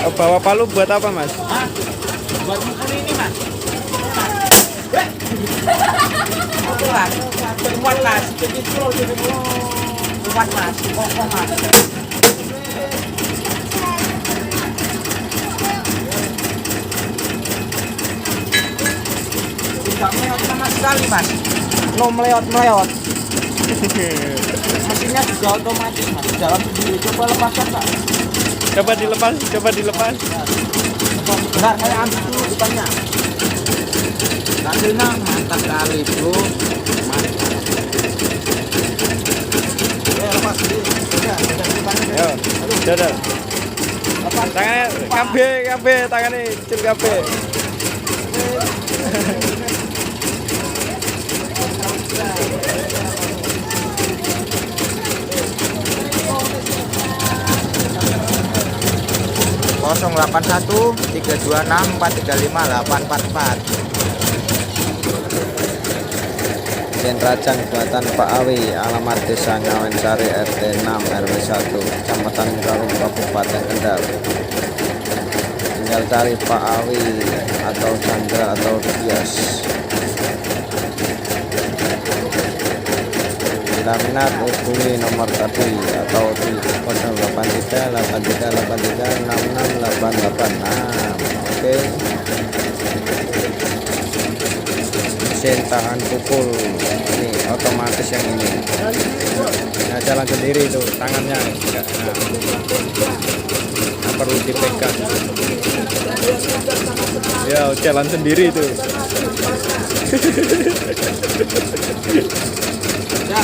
Bawa palu buat apa, Mas? Buat mukul ini, Mas. Kuat, kuat, Mas. Kuat, Mas. Kokoh, Mas. Tidak meleot sama sekali, Mas. No meleot. Mesinnya juga otomatis, Mas. Dalam sendiri. Coba lepaskan, Pak. Coba dilepas. Bentar, saya ambil dulu depannya. Hasilnya mantap kali, bro. Mantap. Lepas dulu. Yo, dadah. Tangannya KB, tangannya kecil KB. Kosong 81 326 435 844. Mesin rajang buatan Pak Awi, alamat Desa Ngawensari RT 6 RW 1 Kecamatan Mukarung Kabupaten Kendal. Tinggal cari Pak Awi atau Chandra atau Dias. Bila minat hubungi nomor tadi atau di 083 83 83 66 88. Nah, oke. Mesin tahan pukul ini otomatis yang ini. Nah, jalan sendiri itu tangannya enggak. Nah, perlu dipegang. Ya, jalan sendiri itu.